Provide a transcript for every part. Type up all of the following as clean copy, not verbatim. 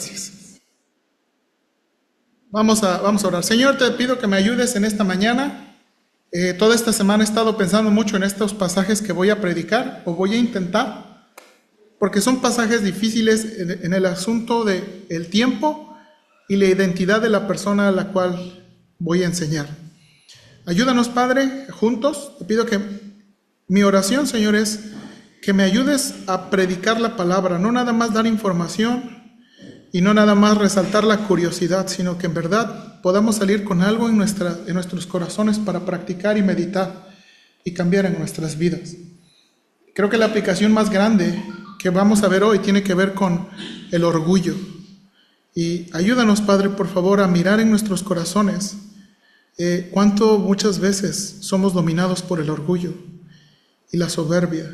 Gracias. Vamos a orar. Señor, te pido que me ayudes en esta mañana. Toda esta semana he estado pensando mucho en estos pasajes que voy a predicar o voy a intentar, porque son pasajes difíciles en el asunto del tiempo y la identidad de la persona a la cual voy a enseñar. Ayúdanos, Padre, juntos. Te pido que mi oración, Señor, es que me ayudes a predicar la palabra, no nada más dar información y no nada más resaltar la curiosidad, sino que en verdad podamos salir con algo en nuestros corazones para practicar y meditar y cambiar en nuestras vidas. Creo que la aplicación más grande que vamos a ver hoy tiene que ver con el orgullo. Y ayúdanos, Padre, por favor, a mirar en nuestros corazones cuánto muchas veces somos dominados por el orgullo y la soberbia,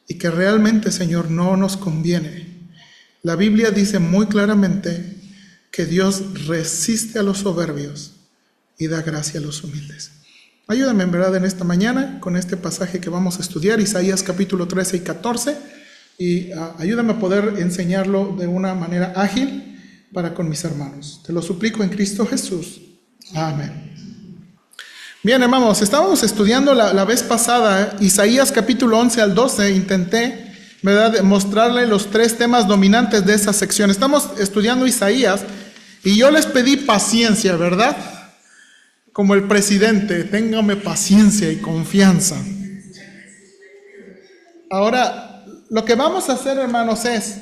y que realmente, Señor, no nos conviene. La Biblia dice muy claramente que Dios resiste a los soberbios y da gracia a los humildes. Ayúdame en verdad en esta mañana con este pasaje que vamos a estudiar, Isaías capítulo 13 y 14, y ayúdame a poder enseñarlo de una manera ágil para con mis hermanos. Te lo suplico en Cristo Jesús. Amén. Bien, hermanos, estábamos estudiando la vez pasada Isaías capítulo 11 al 12. Intenté, ¿verdad?, mostrarle los tres temas dominantes de esa sección. Estamos estudiando Isaías y yo les pedí paciencia, ¿verdad? Como el presidente, téngame paciencia y confianza. Ahora, lo que vamos a hacer, hermanos, es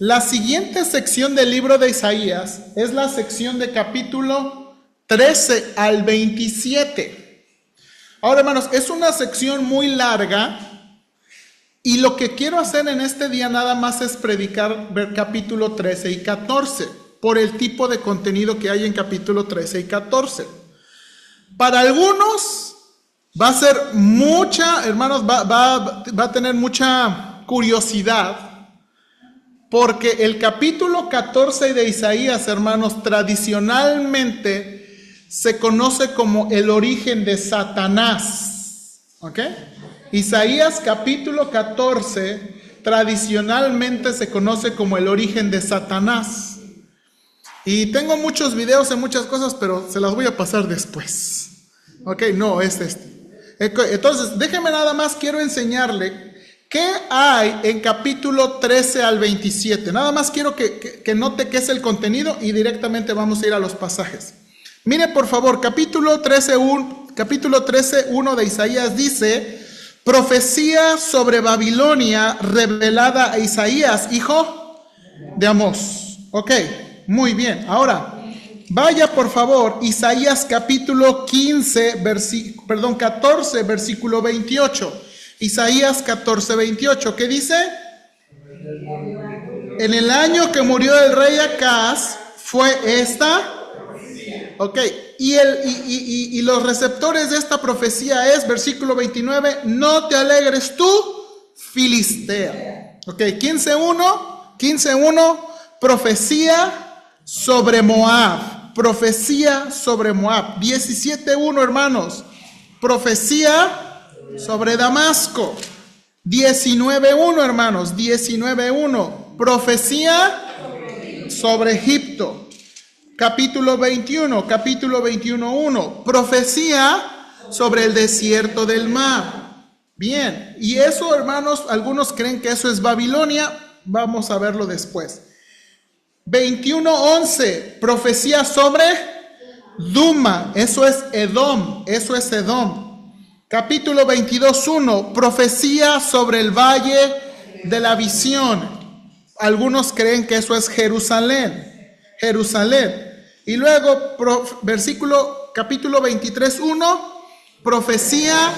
la siguiente sección del libro de Isaías, es la sección de capítulo 13 al 27. Ahora, hermanos, es una sección muy larga. Y lo que quiero hacer en este día nada más es predicar capítulo 13 y 14, por el tipo de contenido que hay en capítulo 13 y 14. Para algunos va a ser mucha, hermanos, va a tener mucha curiosidad, porque el capítulo 14 de Isaías, hermanos, tradicionalmente se conoce como el origen de Satanás. ¿Ok? Isaías capítulo 14 tradicionalmente se conoce como el origen de Satanás. Y tengo muchos videos en muchas cosas, pero se las voy a pasar después. Ok, no, es este. Entonces, déjeme nada más, quiero enseñarle qué hay en capítulo 13 al 27. Nada más quiero que note qué es el contenido y directamente vamos a ir a los pasajes. Mire, por favor, capítulo 13, 1 de Isaías dice: profecía sobre Babilonia revelada a Isaías, hijo de Amós. Ok, muy bien. Ahora, vaya por favor, Isaías capítulo 14, versículo 28. Isaías 14, 28, ¿qué dice? En el año que murió el rey Acaz fue esta. Ok, y los receptores de esta profecía es, versículo 29, no te alegres tú, Filistea. Ok, 15.1, profecía sobre Moab. Profecía sobre Moab. 17.1, hermanos, profecía sobre Damasco. 19.1, hermanos, 19.1, profecía sobre Egipto. Capítulo 21.1, profecía sobre el desierto del mar. Bien, y eso, hermanos, algunos creen que eso es Babilonia, vamos a verlo después. 21.11, profecía sobre Duma, eso es Edom, Capítulo 22.1, profecía sobre el valle de la visión. Algunos creen que eso es Jerusalén. Y luego, capítulo 23.1, profecía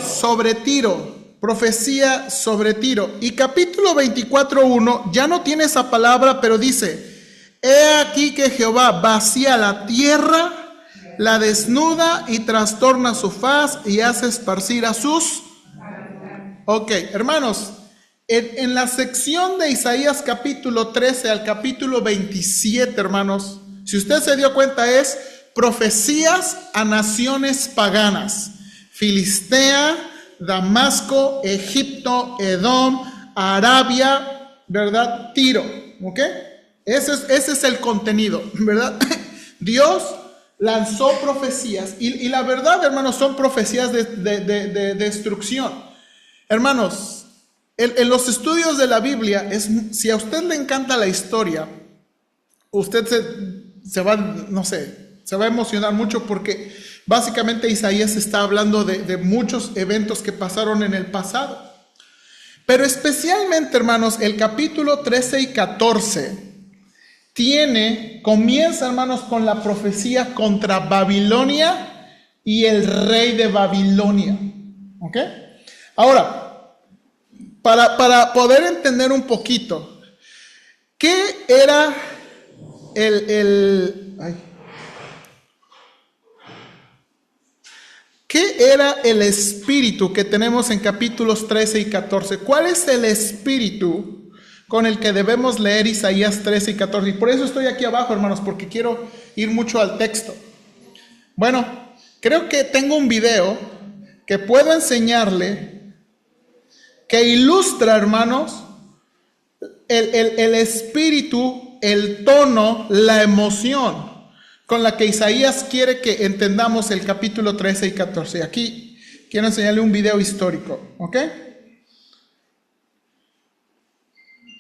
sobre Tiro. Profecía sobre Tiro. Y capítulo 24.1, ya no tiene esa palabra, pero dice: he aquí que Jehová vacía la tierra, la desnuda y trastorna su faz y hace esparcir a sus... Ok, hermanos, en la sección de Isaías capítulo 13 al capítulo 27, hermanos, si usted se dio cuenta, es profecías a naciones paganas: Filistea, Damasco, Egipto, Edom, Arabia, ¿verdad? Tiro, ¿ok? Ese es el contenido, ¿verdad? Dios lanzó profecías y la verdad, hermanos, son profecías de destrucción. Hermanos, en los estudios de la Biblia, si a usted le encanta la historia, usted se va, no sé, se va a emocionar mucho porque básicamente Isaías está hablando de muchos eventos que pasaron en el pasado. Pero especialmente, hermanos, el capítulo 13 y 14 comienza, hermanos, con la profecía contra Babilonia y el rey de Babilonia. ¿Ok? Ahora, para poder entender un poquito, ¿qué era ¿qué era el espíritu que tenemos en capítulos 13 y 14? ¿Cuál es el espíritu con el que debemos leer Isaías 13 y 14? Y por eso estoy aquí abajo, hermanos, porque quiero ir mucho al texto. Bueno, creo que tengo un video que puedo enseñarle que ilustra, hermanos, el espíritu, el tono, la emoción con la que Isaías quiere que entendamos el capítulo 13 y 14. Aquí quiero enseñarle un video histórico, ¿ok?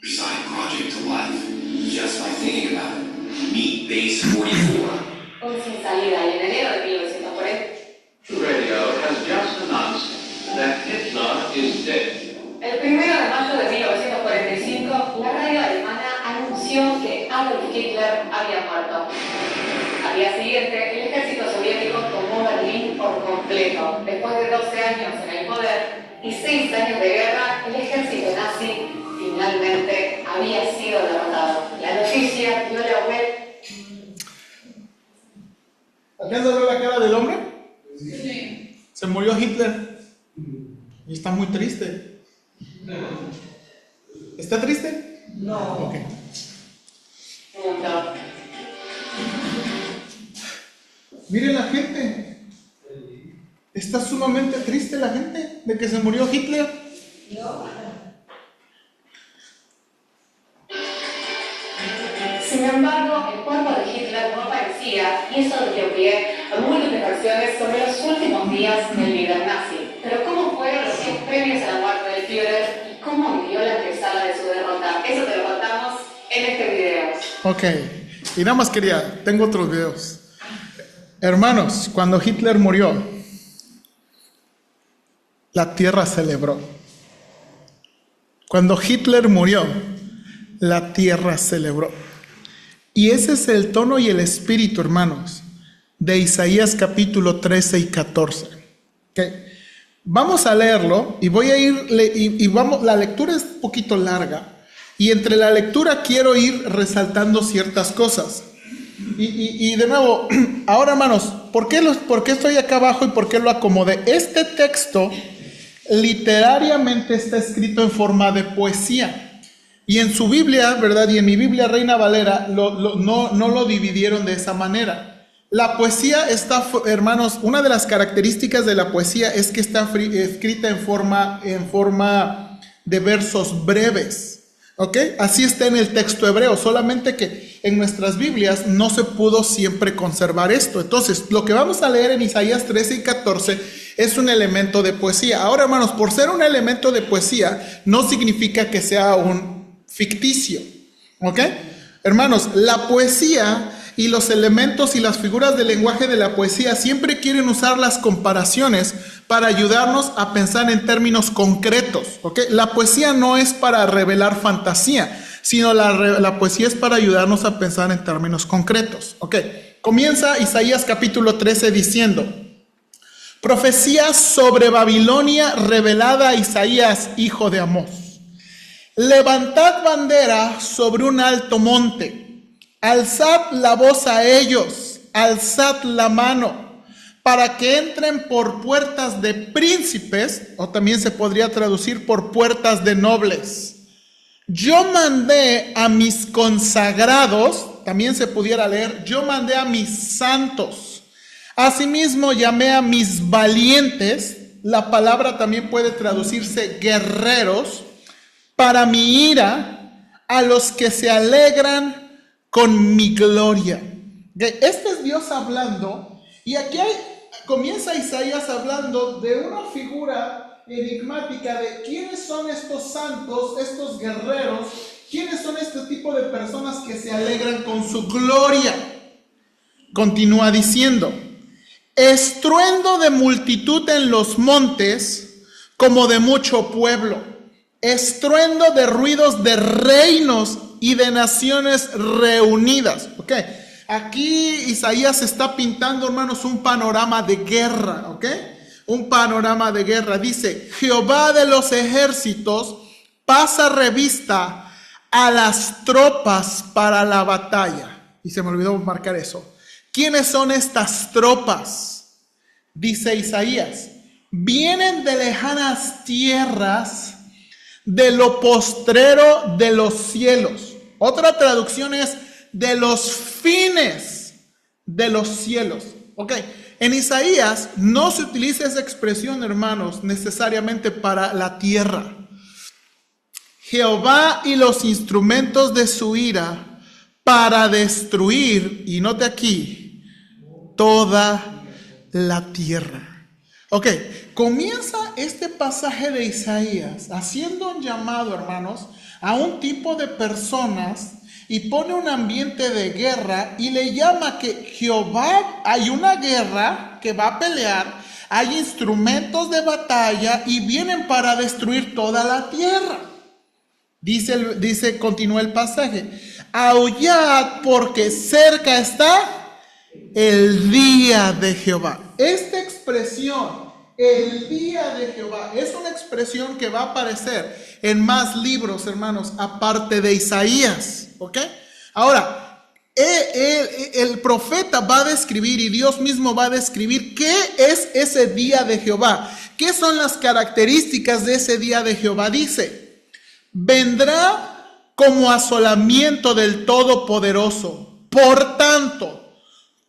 Side project to life, just by thinking about it. Meet Base 44. Hoy sin salida y en enero de 1940. Radio has just announced that Hitler is dead. El 1 de mayo de 1945, la radio alemana anunció que Adolf Hitler había muerto. Al día siguiente, el ejército soviético tomó Berlín por completo. Después de 12 años en el poder y 6 años de guerra, el ejército nazi finalmente había sido derrotado. La noticia dio la vuelta. ¿Alcanzas a ver la cara del hombre? Sí. Se murió Hitler y está muy triste. ¿Está triste? No. Ok. No. Miren la gente. Está sumamente triste la gente de que se murió Hitler. Sin embargo, el cuerpo de Hitler no aparecía y eso dio pie a múltiples versiones sobre los últimos días del líder nazi. Pero ¿cómo fueron los días previos a la muerte del Führer y cómo vivió la antesala de su derrota? Eso te lo contamos en este video. Ok, y nada más tengo otros videos. Hermanos, cuando Hitler murió, la tierra celebró. Cuando Hitler murió, la tierra celebró. Y ese es el tono y el espíritu, hermanos, de Isaías capítulo 13 y 14. Okay. Vamos a leerlo y voy a la lectura es un poquito larga y entre la lectura quiero ir resaltando ciertas cosas. Y de nuevo, ahora, hermanos, ¿por qué estoy acá abajo y por qué lo acomodé? Este texto literariamente está escrito en forma de poesía. Y en su Biblia, ¿verdad? Y en mi Biblia Reina Valera no lo dividieron de esa manera. La poesía está, hermanos, una de las características de la poesía es que está escrita en forma de versos breves. ¿Ok? Así está en el texto hebreo, solamente que en nuestras Biblias no se pudo siempre conservar esto. Entonces, lo que vamos a leer en Isaías 13 y 14 es un elemento de poesía. Ahora, hermanos, por ser un elemento de poesía, no significa que sea un ficticio. ¿Ok? Hermanos, la poesía y los elementos y las figuras del lenguaje de la poesía siempre quieren usar las comparaciones para ayudarnos a pensar en términos concretos. ¿Ok? La poesía no es para revelar fantasía, sino la poesía es para ayudarnos a pensar en términos concretos. ¿Ok? Comienza Isaías capítulo 13 diciendo: profecía sobre Babilonia revelada a Isaías, hijo de Amós. Levantad bandera sobre un alto monte, alzad la voz a ellos, alzad la mano, para que entren por puertas de príncipes, o también se podría traducir por puertas de nobles. Yo mandé a mis consagrados, también se pudiera leer, yo mandé a mis santos. Asimismo llamé a mis valientes, la palabra también puede traducirse guerreros, para mi ira, a los que se alegran con mi gloria. Este es Dios hablando, y aquí comienza Isaías hablando de una figura enigmática de quiénes son estos santos, estos guerreros, quiénes son este tipo de personas que se alegran con su gloria. Continúa diciendo: estruendo de multitud en los montes, como de mucho pueblo, estruendo de ruidos de reinos y de naciones reunidas. Ok, aquí Isaías está pintando, hermanos, un panorama de guerra. Ok, un panorama de guerra. Dice: Jehová de los ejércitos pasa revista a las tropas para la batalla. Y se me olvidó marcar eso. ¿Quiénes son estas tropas? Dice Isaías: vienen de lejanas tierras, de lo postrero de los cielos. Otra traducción es de los fines de los cielos. Ok, en Isaías no se utiliza esa expresión, hermanos, necesariamente para la tierra. Jehová y los instrumentos de su ira para destruir, y note aquí, toda la tierra. Ok, comienza este pasaje de Isaías haciendo un llamado, hermanos, a un tipo de personas y pone un ambiente de guerra y le llama que Jehová, hay una guerra que va a pelear, hay instrumentos de batalla y vienen para destruir toda la tierra. Continúa el pasaje: aullad porque cerca está el día de Jehová. Esta expresión, el día de Jehová, es una expresión que va a aparecer en más libros, hermanos, aparte de Isaías. ¿Ok? Ahora, el profeta va a describir y Dios mismo va a describir qué es ese día de Jehová. ¿Qué son las características de ese día de Jehová? Dice: vendrá como asolamiento del Todopoderoso. Por tanto,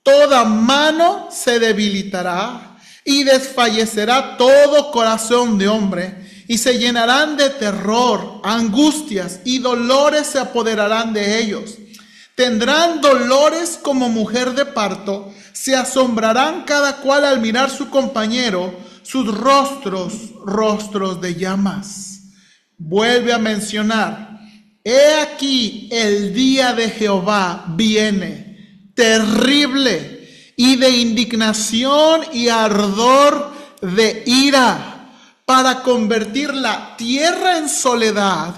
toda mano se debilitará y desfallecerá todo corazón de hombre, y se llenarán de terror, angustias y dolores se apoderarán de ellos. Tendrán dolores como mujer de parto, se asombrarán cada cual al mirar su compañero, sus rostros de llamas. Vuelve a mencionar: he aquí el día de Jehová viene, terrible, y de indignación y ardor de ira, para convertir la tierra en soledad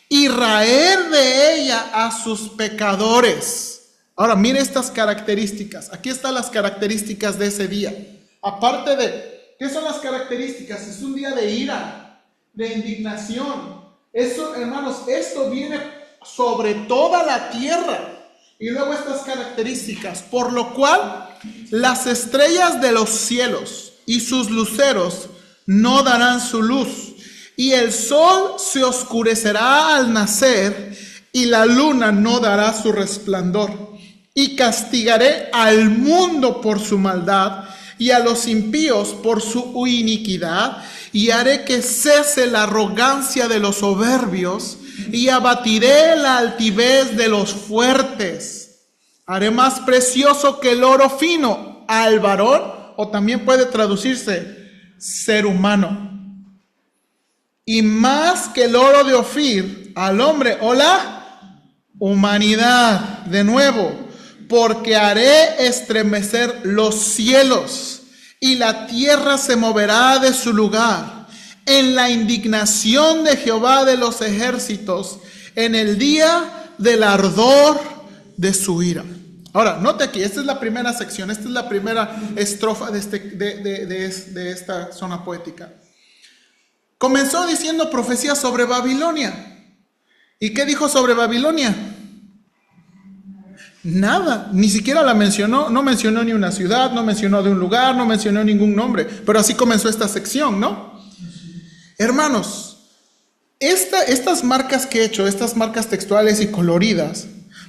y raer de ella a sus pecadores. Ahora, mire estas características. Aquí están las características de ese día. Aparte de, ¿qué son las características? Es un día de ira, de indignación. Eso, hermanos, esto viene sobre toda la tierra. Y luego estas características, por lo cual las estrellas de los cielos y sus luceros no darán su luz, y el sol se oscurecerá al nacer, y la luna no dará su resplandor. Y castigaré al mundo por su maldad, y a los impíos por su iniquidad, y haré que cese la arrogancia de los soberbios, y abatiré la altivez de los fuertes. Haré más precioso que el oro fino al varón, o también puede traducirse ser humano, y más que el oro de Ofir al hombre o la humanidad. De nuevo: porque haré estremecer los cielos y la tierra se moverá de su lugar en la indignación de Jehová de los ejércitos, en el día del ardor de su ira. Ahora, note aquí, esta es la primera sección, esta es la primera estrofa de esta zona poética. Comenzó diciendo profecía sobre Babilonia. ¿Y qué dijo sobre Babilonia? Nada, ni siquiera la mencionó, no mencionó ni una ciudad, no mencionó de un lugar, no mencionó ningún nombre, pero así comenzó esta sección, ¿no? Hermanos, estas marcas que he hecho, estas marcas textuales y coloridas,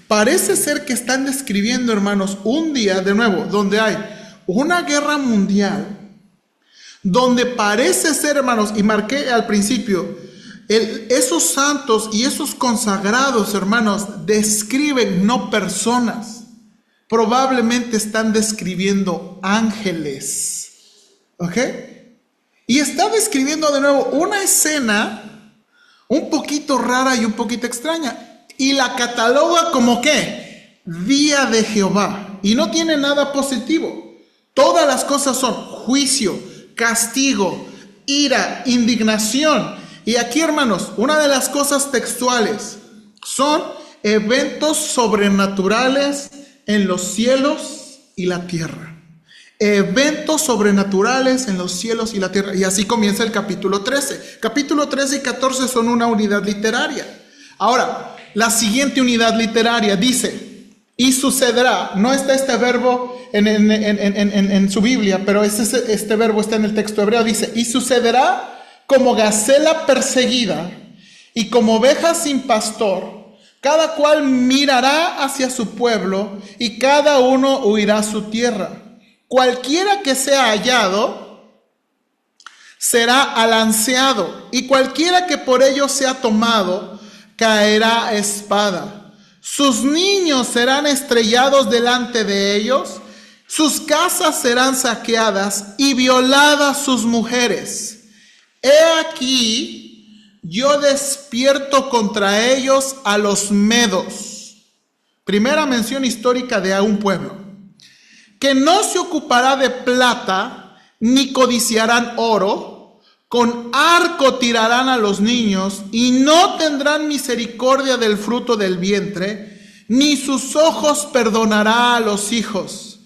parece ser que están describiendo, hermanos, un día, de nuevo, donde hay una guerra mundial, donde parece ser, hermanos, y marqué al principio, Esos santos y esos consagrados, hermanos, describen no personas. Probablemente están describiendo ángeles. ¿Ok? Y está describiendo de nuevo una escena un poquito rara y un poquito extraña. Y la cataloga como ¿qué? Día de Jehová. Y no tiene nada positivo. Todas las cosas son juicio, castigo, ira, indignación. Y aquí, hermanos, una de las cosas textuales son eventos sobrenaturales en los cielos y la tierra. Eventos sobrenaturales en los cielos y la tierra. Y así comienza el capítulo 13. Capítulo 13 y 14 son una unidad literaria. Ahora, la siguiente unidad literaria dice, y sucederá, no está este verbo en su Biblia, pero este verbo está en el texto hebreo, dice, y sucederá como gacela perseguida y como oveja sin pastor, cada cual mirará hacia su pueblo y cada uno huirá a su tierra. Cualquiera que sea hallado será alanceado, y cualquiera que por ello sea tomado caerá a espada. Sus niños serán estrellados delante de ellos, sus casas serán saqueadas y violadas sus mujeres. He aquí, yo despierto contra ellos a los medos. Primera mención histórica de un pueblo. Que no se ocupará de plata, ni codiciarán oro, con arco tirarán a los niños, y no tendrán misericordia del fruto del vientre, ni sus ojos perdonará a los hijos.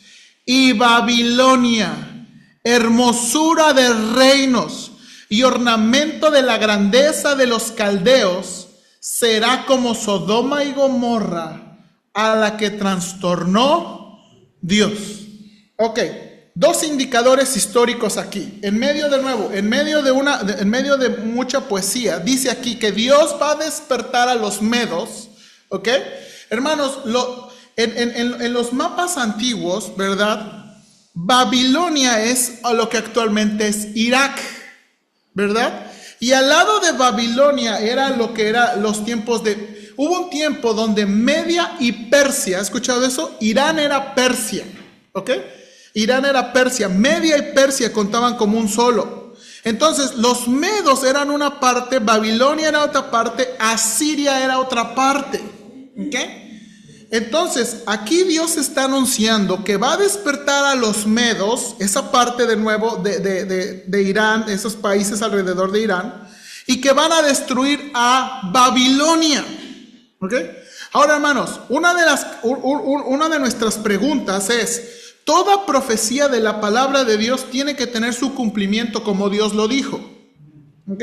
Y Babilonia, hermosura de reinos, y ornamento de la grandeza de los caldeos, será como Sodoma y Gomorra, a la que trastornó Dios. Ok, dos indicadores históricos aquí. En medio de mucha poesía, dice aquí que Dios va a despertar a los medos. Ok, hermanos, en los mapas antiguos, ¿verdad? Babilonia es a lo que actualmente es Irak, ¿verdad? Y al lado de Babilonia era lo que era los tiempos de... Hubo un tiempo donde Media y Persia, ¿has escuchado eso? Irán era Persia, ¿ok? Irán era Persia, Media y Persia contaban como un solo. Entonces los medos eran una parte, Babilonia era otra parte, Asiria era otra parte, ¿ok? Entonces aquí Dios está anunciando que va a despertar a los medos, esa parte de nuevo de Irán, esos países alrededor de Irán, y que van a destruir a Babilonia, ¿ok? Ahora, hermanos, una de nuestras preguntas es, toda profecía de la palabra de Dios tiene que tener su cumplimiento como Dios lo dijo. ¿Ok?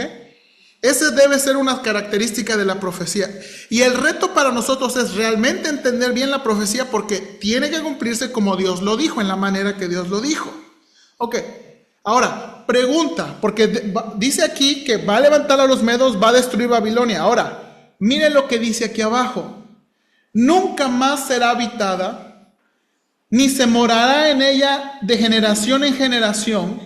Esa debe ser una característica de la profecía. Y el reto para nosotros es realmente entender bien la profecía porque tiene que cumplirse como Dios lo dijo, en la manera que Dios lo dijo. Ok. Ahora, pregunta, porque dice aquí que va a levantar a los medos, va a destruir Babilonia. Ahora, miren lo que dice aquí abajo. Nunca más será habitada, ni se morará en ella de generación en generación,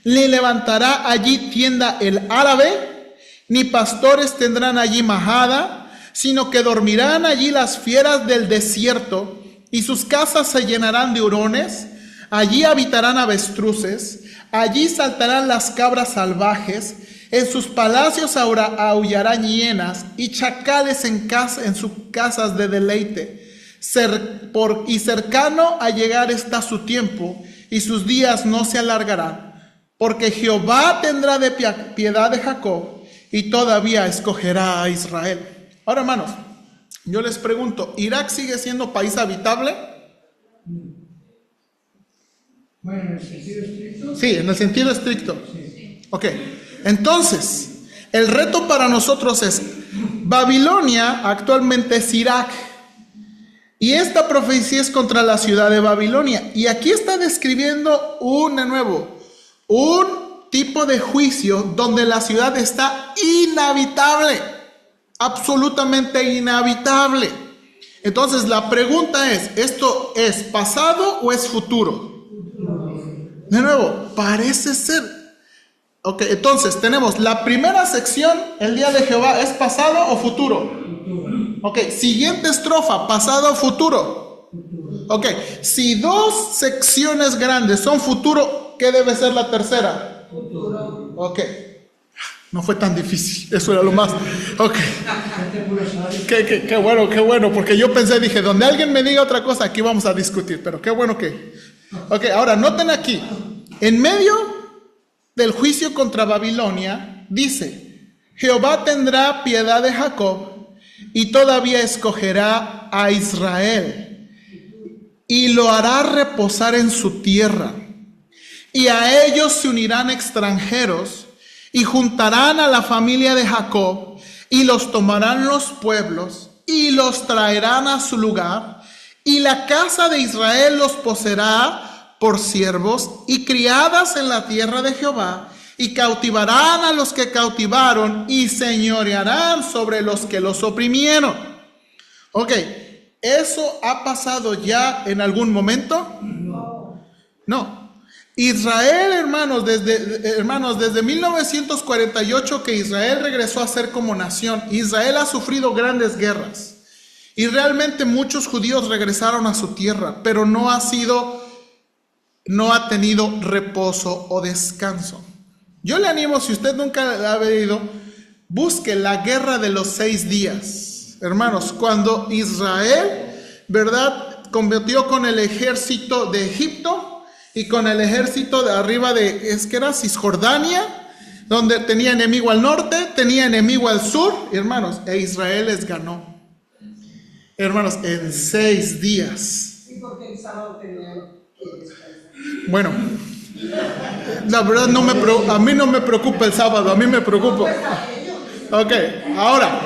ni levantará allí tienda el árabe, ni pastores tendrán allí majada, sino que dormirán allí las fieras del desierto, y sus casas se llenarán de hurones, allí habitarán avestruces, allí saltarán las cabras salvajes, en sus palacios aullarán hienas, y chacales en sus casas de deleite. Y cercano a llegar está su tiempo, y sus días no se alargarán, porque Jehová tendrá de piedad de Jacob, y todavía escogerá a Israel. Ahora, hermanos, yo les pregunto, ¿Irak sigue siendo país habitable? Bueno, en el sentido estricto. Sí, en el sentido estricto. Sí. Ok, entonces, el reto para nosotros es, Babilonia actualmente es Irak, y esta profecía es contra la ciudad de Babilonia. Y aquí está describiendo un tipo de juicio donde la ciudad está inhabitable, absolutamente inhabitable. Entonces la pregunta es, ¿esto es pasado o es futuro? De nuevo, parece ser. Ok, entonces tenemos la primera sección, el día de Jehová, ¿es pasado o futuro? Ok, siguiente estrofa, pasado o futuro. Ok, si dos secciones grandes son futuro, ¿qué debe ser la tercera? Futuro. Ok, no fue tan difícil, eso era lo más. Ok, qué bueno, porque yo pensé, dije, donde alguien me diga otra cosa, aquí vamos a discutir, pero qué bueno que... Ok, ahora noten aquí, en medio del juicio contra Babilonia, dice, Jehová tendrá piedad de Jacob y todavía escogerá a Israel y lo hará reposar en su tierra. Y a ellos se unirán extranjeros y juntarán a la familia de Jacob y los tomarán los pueblos y los traerán a su lugar y la casa de Israel los poseerá por siervos y criadas en la tierra de Jehová, y cautivarán a los que cautivaron y señorearán sobre los que los oprimieron. Ok, ¿eso ha pasado ya en algún momento? No. Israel, hermanos, desde 1948 que Israel regresó a ser como nación, Israel ha sufrido grandes guerras. Y realmente muchos judíos regresaron a su tierra, pero no ha tenido reposo o descanso. Yo le animo, si usted nunca la ha leído, busque la guerra de los 6 días. Hermanos, cuando Israel, ¿verdad?, combatió con el ejército de Egipto y con el ejército de arriba de, Cisjordania, donde tenía enemigo al norte, tenía enemigo al sur, hermanos, e Israel les ganó. Hermanos, en 6 días. Sí, porque el sábado tenían que descansar. Bueno, la verdad a mí no me preocupa el sábado, a mí me preocupa. Ok, ahora.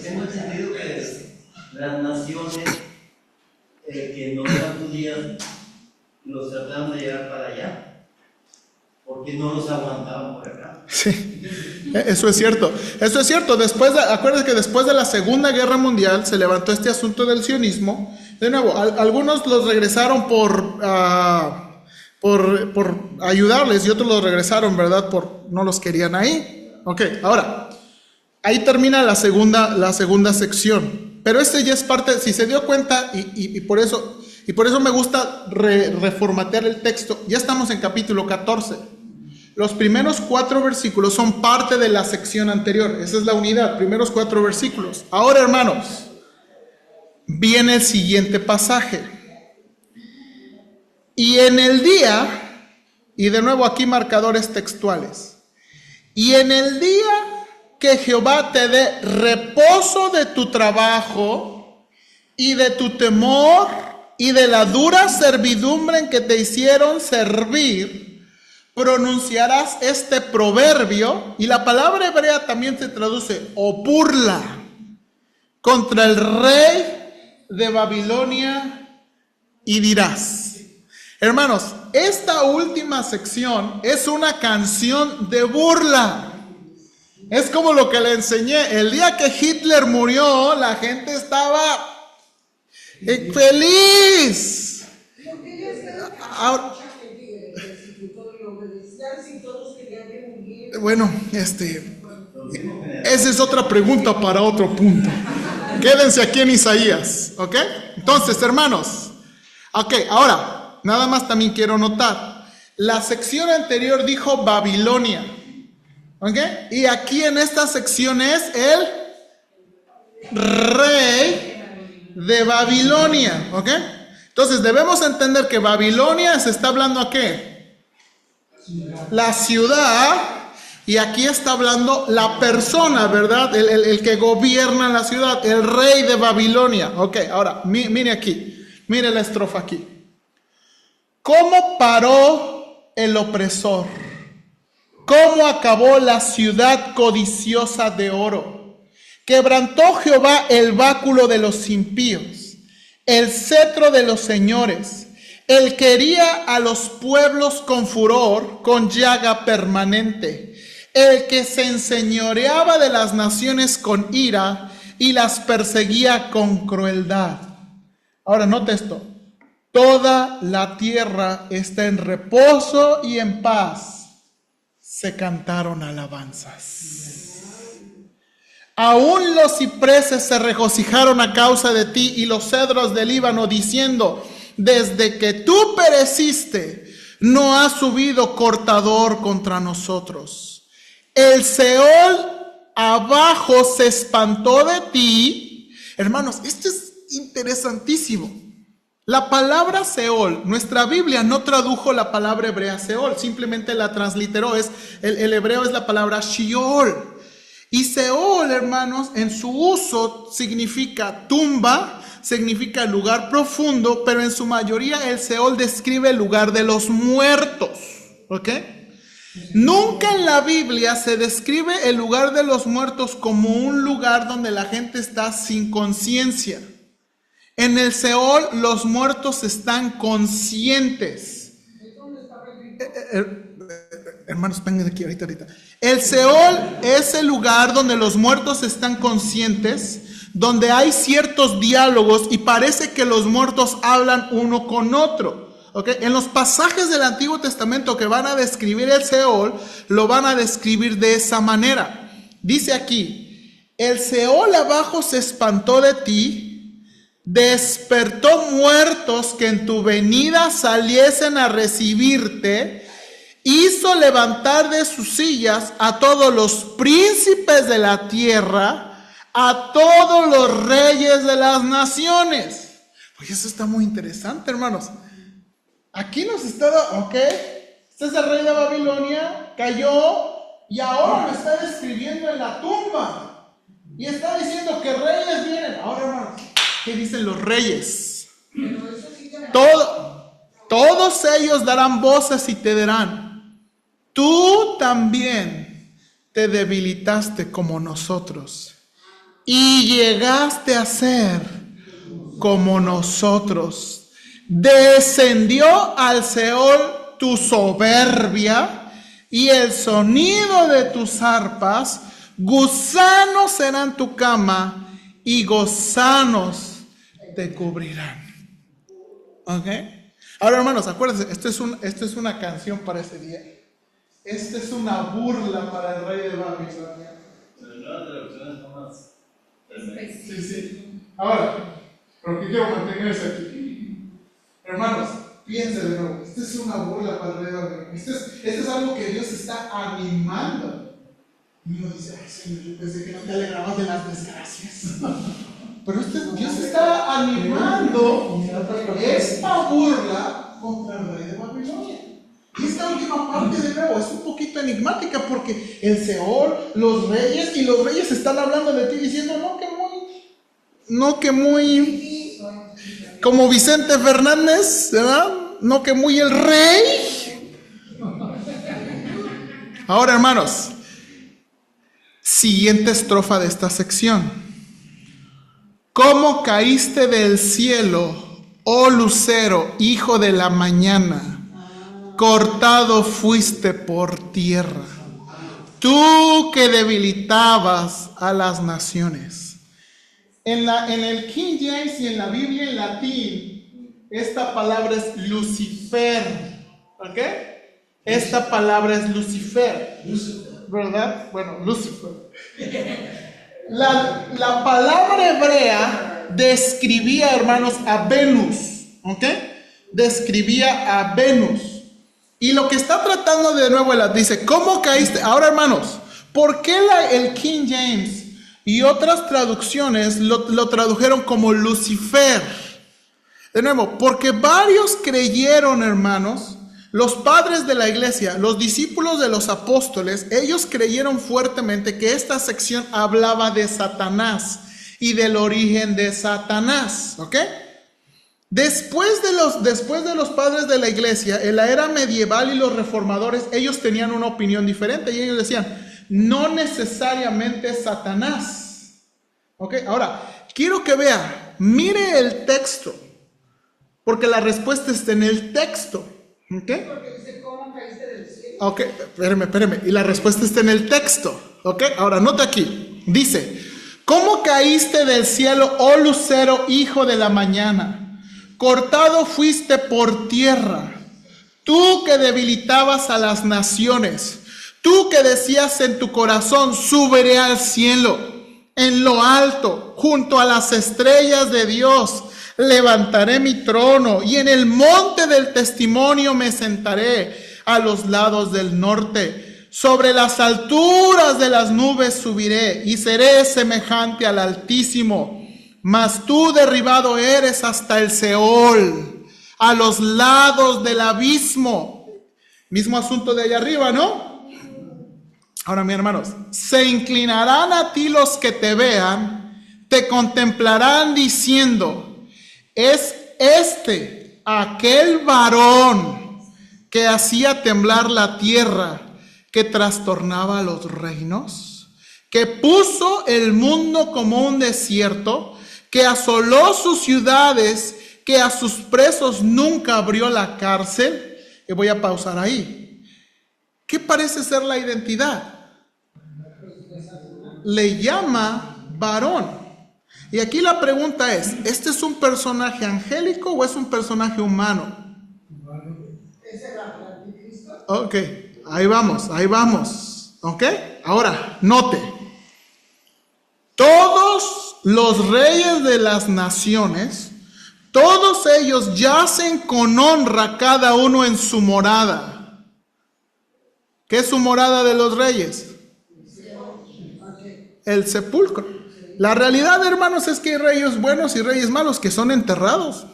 Tengo entendido que las naciones que no eran judías los trataban de llevar para allá, porque no los aguantaban por acá. Sí, eso es cierto. Acuérdense que después de la Segunda Guerra Mundial se levantó este asunto del sionismo. De nuevo, algunos los regresaron por ayudarles y otros los regresaron, ¿verdad? No los querían ahí. Ok, ahora, ahí termina la segunda sección. Pero este ya es parte, si se dio cuenta, y por eso me gusta reformatear el texto, ya estamos en capítulo 14. Los primeros 4 versículos son parte de la sección anterior. Esa es la unidad, primeros 4 versículos. Ahora, hermanos, viene el siguiente pasaje. Y en el día, y de nuevo aquí marcadores textuales, y en el día que Jehová te dé reposo de tu trabajo y de tu temor y de la dura servidumbre en que te hicieron servir, pronunciarás este proverbio, y la palabra hebrea también se traduce o burla, contra el rey de Babilonia, y dirás. Hermanos, esta última sección es una canción de burla. Es como lo que le enseñé. El día que Hitler murió, la gente estaba feliz. Ahora, bueno, esa es otra pregunta para otro punto. Quédense aquí en Isaías, ¿ok? Entonces, hermanos, ok, ahora, nada más también quiero notar, la sección anterior dijo Babilonia, ¿ok? Y aquí en esta sección es el rey de Babilonia, ¿ok? Entonces, debemos entender que Babilonia se está hablando ¿a qué? La ciudad. Y aquí está hablando la persona, ¿verdad? El que gobierna la ciudad, el rey de Babilonia. Ok, ahora, mire aquí, mire la estrofa aquí. ¿Cómo paró el opresor? ¿Cómo acabó la ciudad codiciosa de oro? Quebrantó Jehová el báculo de los impíos, el cetro de los señores. Él quería a los pueblos con furor, con llaga permanente. El que se enseñoreaba de las naciones con ira y las perseguía con crueldad. Ahora, note esto. Toda la tierra está en reposo y en paz. se cantaron alabanzas. Aún los cipreses se regocijaron a causa de ti y los cedros del Líbano, diciendo: desde que tú pereciste, no ha subido cortador contra nosotros. El Seol abajo se espantó de ti. Hermanos, esto es interesantísimo. La palabra Seol, nuestra Biblia no tradujo la palabra hebrea Seol, simplemente la transliteró. El hebreo es la palabra Sheol. Y Seol, hermanos, en su uso significa tumba, significa lugar profundo, pero en su mayoría el Seol describe el lugar de los muertos. ¿Ok? Nunca en la Biblia se describe el lugar de los muertos como un lugar donde la gente está sin conciencia. En el Seol los muertos están conscientes. Hermanos, vengan aquí ahorita. El Seol es el lugar donde los muertos están conscientes, donde hay ciertos diálogos y parece que los muertos hablan uno con otro. ¿Okay? En los pasajes del Antiguo Testamento que van a describir el Seol, lo van a describir de esa manera. Dice aquí: el Seol abajo se espantó de ti, despertó muertos que en tu venida saliesen a recibirte, hizo levantar de sus sillas a todos los príncipes de la tierra, a todos los reyes de las naciones. Pues eso está muy interesante, hermanos. Aquí nos está, ok, este es el rey de Babilonia, cayó y ahora me está describiendo en la tumba. Y está diciendo que reyes vienen. Ahora, hermanos, ¿qué dicen los reyes? Todos ellos darán voces y te dirán: tú también te debilitaste como nosotros y llegaste a ser como nosotros. Descendió al Seol tu soberbia y el sonido de tus arpas. Gusanos serán tu cama y gusanos te cubrirán. ¿Ok? Ahora, hermanos, acuérdense, esto es una canción para ese día. Esta es una burla para el rey de Babilonia. Sí. Ahora, pero que quiero mantenerse aquí. Hermanos, piensen de nuevo. Esta es una burla para el rey de Babilonia. Esto es algo que Dios está animando. Y uno dice: ay, Señor, yo pensé que no te alegrabas de las desgracias. Pero Dios está animando esta burla contra el rey de Babilonia. Y esta última parte, de nuevo, es un poquito enigmática, porque el Seol, los reyes están hablando de ti diciendo: no que muy, como Vicente Fernández, ¿verdad? No que muy el rey. Ahora, hermanos, siguiente estrofa de esta sección. ¿Cómo caíste del cielo, oh lucero, hijo de la mañana? Cortado fuiste por tierra, tú que debilitabas a las naciones. En el King James y en la Biblia en latín, esta palabra es Lucifer. ¿Ok? Esta palabra es Lucifer. ¿Verdad? Bueno, Lucifer. La palabra hebrea describía, hermanos, a Venus. ¿Ok? Describía a Venus. Y lo que está tratando de nuevo, dice: ¿cómo caíste? Ahora, hermanos, ¿por qué el King James y otras traducciones lo tradujeron como Lucifer? De nuevo, porque varios creyeron, hermanos, los padres de la iglesia, los discípulos de los apóstoles, ellos creyeron fuertemente que esta sección hablaba de Satanás y del origen de Satanás. ¿Ok? Después de los padres de la iglesia, en la era medieval y los reformadores, ellos tenían una opinión diferente y ellos decían: no necesariamente Satanás. ¿Ok? Ahora, quiero que vea, mire el texto, porque la respuesta está en el texto. ¿Ok? Porque dice: ¿cómo caíste del cielo? Ok, espérame. Y la respuesta está en el texto. ¿Ok? Ahora, nota aquí. Dice: ¿cómo caíste del cielo, oh lucero, hijo de la mañana? Cortado fuiste por tierra, tú que debilitabas a las naciones, Tú que decías en tu corazón, subiré al cielo, en lo alto, junto a las estrellas de Dios, levantaré mi trono y en el monte del testimonio me sentaré a los lados del norte. Sobre las alturas de las nubes subiré y seré semejante al Altísimo. Mas tú derribado eres hasta el Seol, a los lados del abismo. Mismo asunto de allá arriba, ¿no? Ahora, mis hermanos, se inclinarán a ti los que te vean, te contemplarán diciendo, ¿es este aquel varón que hacía temblar la tierra, que trastornaba los reinos, que puso el mundo como un desierto, que asoló sus ciudades, que a sus presos nunca abrió la cárcel? Y voy a pausar ahí. ¿Qué parece ser la identidad? Le llama varón. Y aquí la pregunta es, ¿este es un personaje angélico o es un personaje humano? Ok, ahí vamos. Ok, ahora, note. Todos los reyes de las naciones, todos ellos yacen con honra cada uno en su morada. ¿Qué es su morada de los reyes? El sepulcro. La realidad, hermanos, es que hay reyes buenos y reyes malos que son enterrados,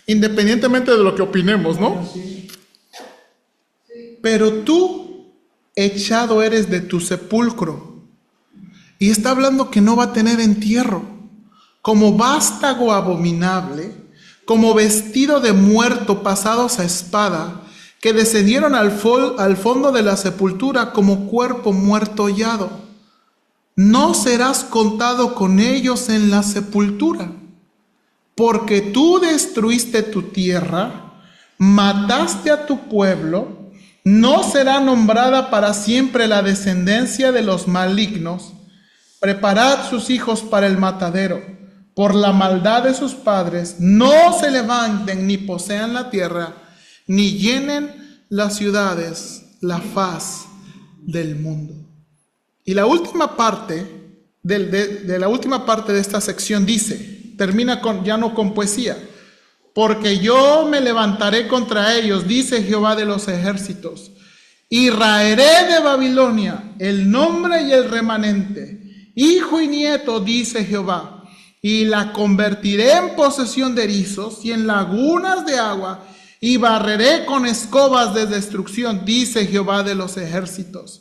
independientemente de lo que opinemos, ¿no? Pero tú echado eres de tu sepulcro. Y está hablando que no va a tener entierro, como vástago abominable, como vestido de muerto pasados a espada, que descendieron al fondo de la sepultura como cuerpo muerto hollado. No serás contado con ellos en la sepultura, porque tú destruiste tu tierra, mataste a tu pueblo. No será nombrada para siempre la descendencia de los malignos. Preparad sus hijos para el matadero. Por la maldad de sus padres, no se levanten ni posean la tierra, ni llenen las ciudades la faz del mundo. Y la última parte de la última parte de esta sección dice, termina ya no con poesía, porque yo me levantaré contra ellos, dice Jehová de los ejércitos, y raeré de Babilonia el nombre y el remanente, hijo y nieto, dice Jehová, y la convertiré en posesión de erizos y en lagunas de agua, y barreré con escobas de destrucción, dice Jehová de los ejércitos.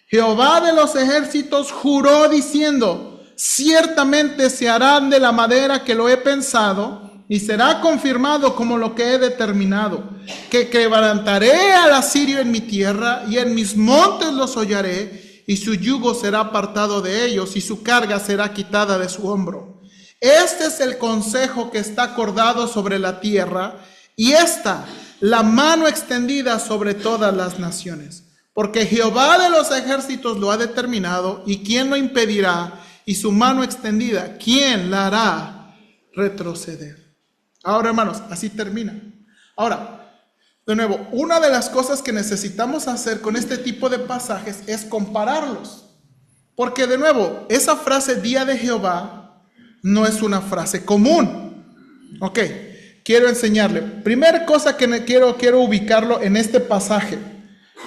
Jehová de los ejércitos juró diciendo, ciertamente se harán de la madera que lo he pensado, y será confirmado como lo que he determinado, que quebrantaré al asirio en mi tierra, y en mis montes los hollaré, y su yugo será apartado de ellos, y su carga será quitada de su hombro. Este es el consejo que está acordado sobre la tierra, y esta, la mano extendida sobre todas las naciones. Porque Jehová de los ejércitos lo ha determinado, y ¿quién lo impedirá? Y su mano extendida, ¿quién la hará retroceder? Ahora, hermanos, así termina. Ahora, de nuevo, una de las cosas que necesitamos hacer con este tipo de pasajes es compararlos. Porque, de nuevo, esa frase día de Jehová no es una frase común. Ok, quiero enseñarle. Primera cosa que quiero ubicarlo en este pasaje.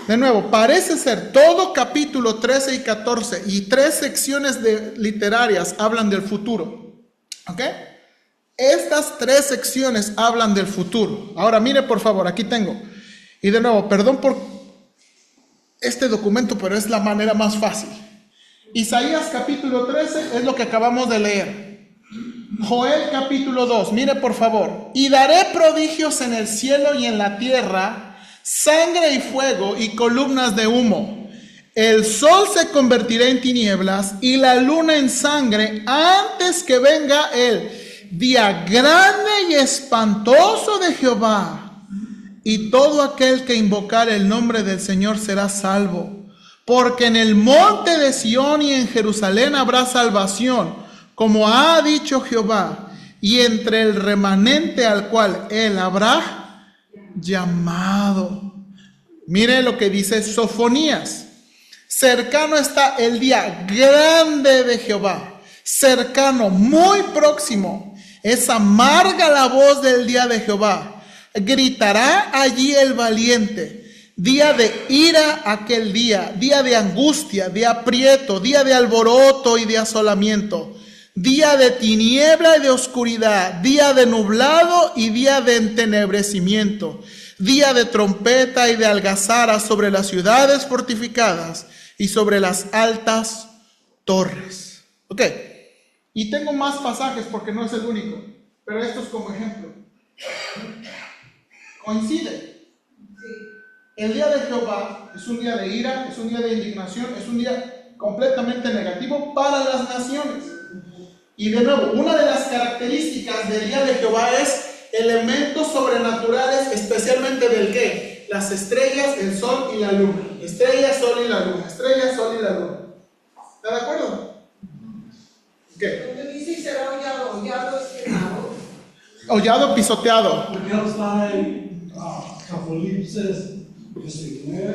De nuevo, parece ser todo capítulo 13 y 14 y 3 secciones literarias hablan del futuro. ¿Ok? Estas 3 secciones hablan del futuro. Ahora mire por favor, aquí tengo. Y de nuevo, perdón por este documento, pero es la manera más fácil. Isaías capítulo 13 es lo que acabamos de leer. Joel capítulo 2, mire por favor. Y daré prodigios en el cielo y en la tierra, sangre y fuego y columnas de humo. El sol se convertirá en tinieblas y la luna en sangre antes que venga el día grande y espantoso de Jehová. Y todo aquel que invocare el nombre del Señor será salvo. Porque en el monte de Sión y en Jerusalén habrá salvación, como ha dicho Jehová, y entre el remanente al cual él habrá llamado. Mire lo que dice Sofonías. Cercano está el día grande de Jehová. Cercano, muy próximo. Es amarga la voz del día de Jehová. Gritará allí el valiente. Día de ira aquel día. Día de angustia, de aprieto, día de alboroto y de asolamiento. Día de tiniebla y de oscuridad. Día de nublado y día de entenebrecimiento. Día de trompeta y de algazara sobre las ciudades fortificadas y sobre las altas torres. Ok, y tengo más pasajes porque no es el único, pero esto es como ejemplo. Coincide. El día de Jehová es un día de ira, es un día de indignación, es un día completamente negativo para las naciones. Y de nuevo, una de las características del día de Jehová es elementos sobrenaturales, especialmente del ¿qué? Las estrellas, el sol y la luna. Estrellas, sol y la luna. Estrellas, sol y la luna. ¿Está de acuerdo? ¿Qué? Donde dice y será hollado, hollado es quemado. Hollado, pisoteado.